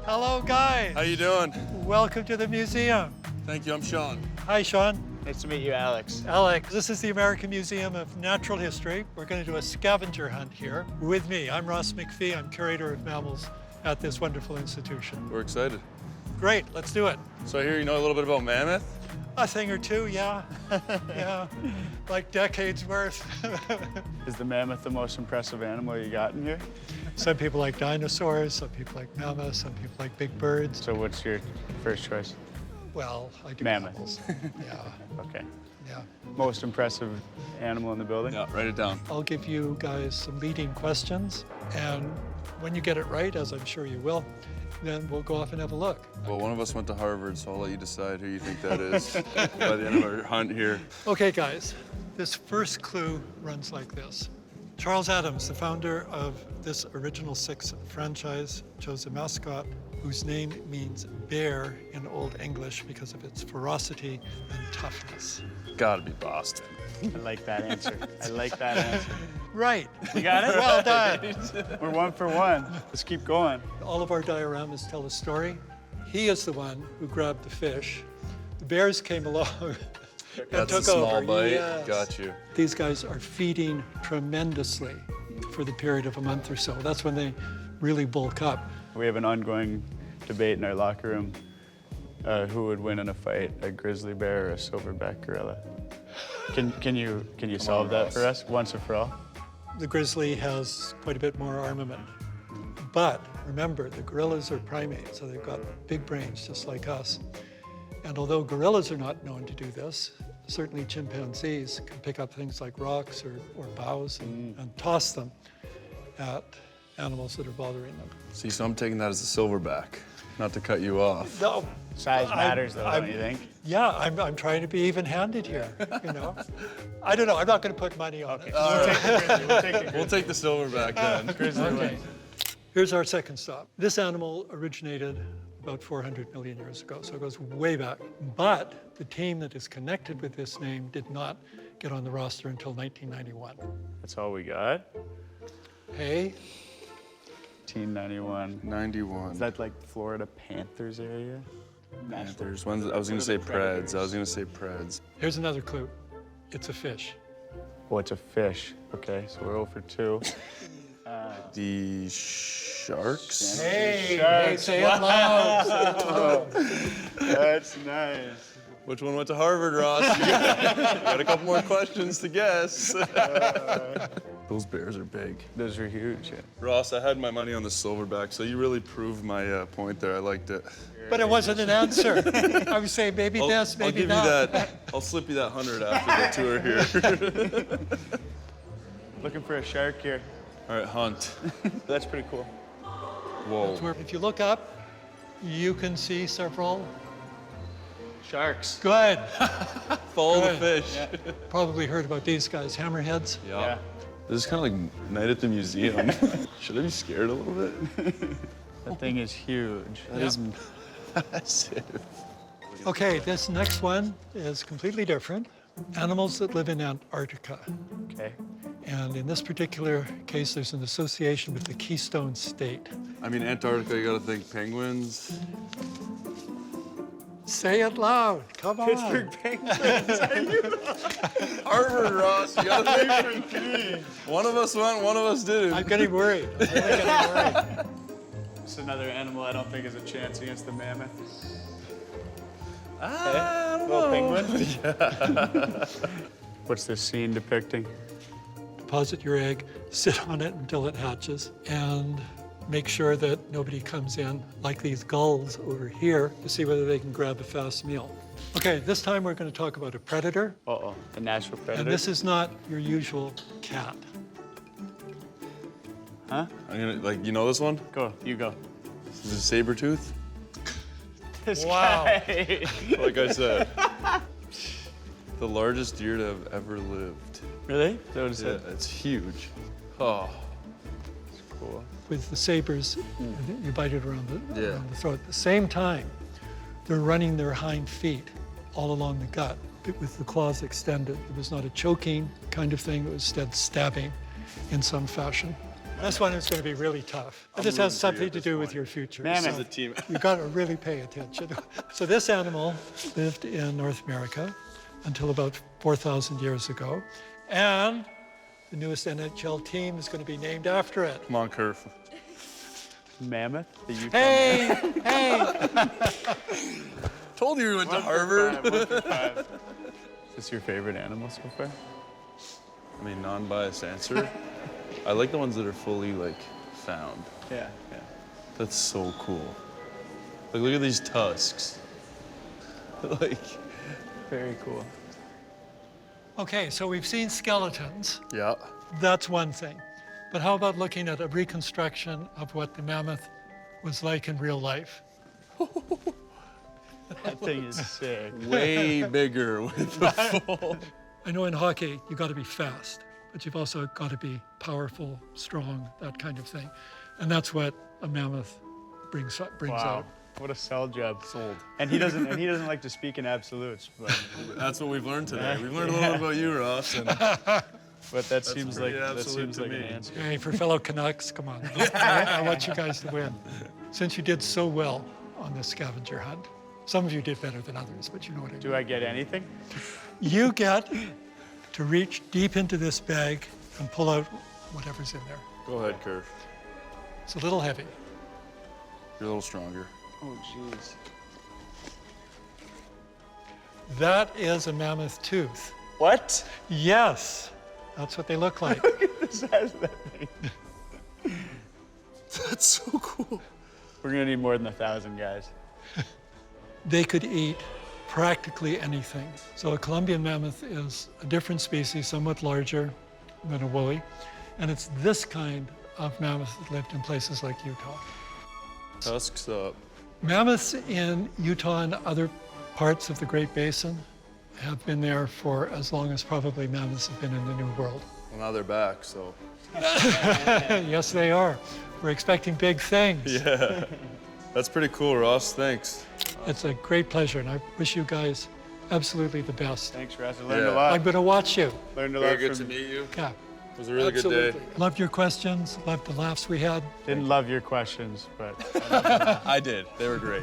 Hello, guys. How you doing? Welcome to the museum. Thank you, I'm Sean. Hi, Sean. Nice to meet you, Alex. Alex, this is the American Museum of Natural History. We're going to do a scavenger hunt here with me. I'm Ross McPhee. I'm curator of mammals at this wonderful institution. We're excited. Great, let's do it. So I hear you know a little bit about mammoth? A thing or two, yeah. Yeah, like decades worth. Is the mammoth the most impressive animal you got in here? Some people like dinosaurs, some people like mammoths, some people like big birds. So what's your first choice? Well, I do Mammoth. mammals. Yeah, Okay. yeah. Most impressive animal in the building? Yeah, write it down. I'll give you guys some leading questions, and when you get it right, as I'm sure you will, then we'll go off and have a look. Well, one of us went to Harvard, so I'll let you decide who you think that is by the end of our hunt here. Okay, guys, this first clue runs like this. Charles Adams, the founder of this Original Six franchise, chose a mascot whose name means bear in Old English because of its ferocity and toughness. Gotta be Boston. I like that answer. I like that answer. Right. You got it? Well done. We're 1 for 1. Let's keep going. All of our dioramas tell a story. He is the one who grabbed the fish. The bears came along and That's took a small over. bite. Yes. Got you. These guys are feeding tremendously for the period of a month or so. That's when they really bulk up. We have an ongoing debate in our locker room. Who would win in a fight, a grizzly bear or a silverback gorilla? Can you solve that for us once and for all? The grizzly has quite a bit more armament. But remember, the gorillas are primates, so they've got big brains just like us. And although gorillas are not known to do this, certainly chimpanzees can pick up things like rocks or boughs and toss them at animals that are bothering them. See, so I'm taking that as a silverback, not to cut you off. No, Size matters, though, I'm- don't you think? yeah, I'm trying to be even-handed here, you know? I don't know, I'm not going to put money on it. We'll take the silverback then. Grizzly wins. Here's our second stop. This animal originated about 400 million years ago, so it goes way back. But the team that is connected with this name did not get on the roster until 1991. That's all we got? Hey, 1991. 91. Is that like Florida Panthers area? Panthers. I was gonna say Preds. I was gonna say Preds. here's another clue. It's a fish. Oh, it's a fish. Okay, so we're 0 for 2. The Sharks? Hey, say it loud. That's nice. Which one went to Harvard, Ross? You got a couple more questions to guess. Those bears are big. Those are huge. Yeah. Ross, I had my money on the silverback, so you really proved my point there. I liked it. But it wasn't an answer. I was saying maybe this, I'll maybe give not. you that. I'll slip you that 100 after the tour here. Looking for a shark here. All right, hunt. That's pretty cool. Whoa. Where if you look up, you can see several. Sharks. Good. Follow the Good. fish. Probably heard about these guys, hammerheads. Yeah. This is kind of like night at the museum. Should I be scared a little bit? That thing is huge. That is massive. Okay, this next one is completely different. Animals that live in Antarctica. Okay. And in this particular case, there's an association with the Keystone State. I mean, Antarctica, you gotta think penguins. Say it loud, come on. Harvard, Ross, you gotta think for me. One of us went, one of us didn't. I'm getting worried. I'm really getting worried. It's another animal I don't think has a chance against the mammoth. I don't Little know. penguin? What's this scene depicting? Deposit your egg, sit on it until it hatches, and make sure that nobody comes in, like these gulls over here, to see whether they can grab a fast meal. Okay, this time we're going to talk about a predator. Uh-oh, the natural predator. And this is not your usual cat. Huh? I'm gonna, like, you know this one? Go, you go. This is a saber tooth. This Wow. guy. Like I said, the largest deer to have ever lived. Really? Is that what it Yeah, said? it's huge. Oh, It's cool. With the sabers, you bite it around Yeah. around the throat. At the same time, they're running their hind feet all along the gut with the claws extended. It was not a choking kind of thing, it was instead stabbing in some fashion. This one is going to be really tough. This has something to do with your future. Mammoth. So The team. you've got to really pay attention. So this animal lived in North America until about 4,000 years ago. And the newest NHL team is going to be named after it. Come on, Curve. Mammoth, the Utah. Hey, hey. Told you we went to 1 for Harvard. 5, 1 for 5. Is this your favorite animal so far? I mean, non-biased answer. I like the ones that are fully like found. Yeah. Yeah, that's so cool. Like, look at these tusks. Like, Very cool. Okay, so we've seen skeletons. yeah. That's one thing. But how about looking at a reconstruction of what the mammoth was like in real life? That thing is sick. Way bigger with the full. I know in hockey, you got to be fast, but you've also got to be powerful, strong, that kind of thing. And that's what a mammoth brings Wow. out. What a sell job. Sold. And he doesn't like to speak in absolutes, but That's what we've learned today. We've learned a little bit about you, Ross. And that seems like pretty that absolute seems to like an me. answer. Hey, for fellow Canucks, come on. I want you guys to win. Since you did so well on this scavenger hunt, some of you did better than others, but you know what I mean. Do I get anything? You get to reach deep into this bag and pull out whatever's in there. go ahead, Curve. It's a little heavy. You're a little stronger. Oh, jeez. That is a mammoth tooth. What? Yes, that's what they look like. The size of that thing. That's so cool. We're gonna need more than 1,000 guys. They could eat practically anything. So a Columbian mammoth is a different species, somewhat larger than a woolly. And it's this kind of mammoth that lived in places like Utah. Tusks up. Mammoths in Utah and other parts of the Great Basin have been there for as long as probably mammoths have been in the New World. Well, now they're back, so. Yes, they are. We're expecting big things. Yeah. That's pretty cool, Ross. Thanks. It's a great pleasure, and I wish you guys absolutely the best. Thanks, Russ. I learned Yeah. a lot. I'm going to watch you. Learned a Very lot good to from. meet you. Yeah. It was a really good day. Loved your questions, loved the laughs we had. Didn't love your questions, but I did. They were great.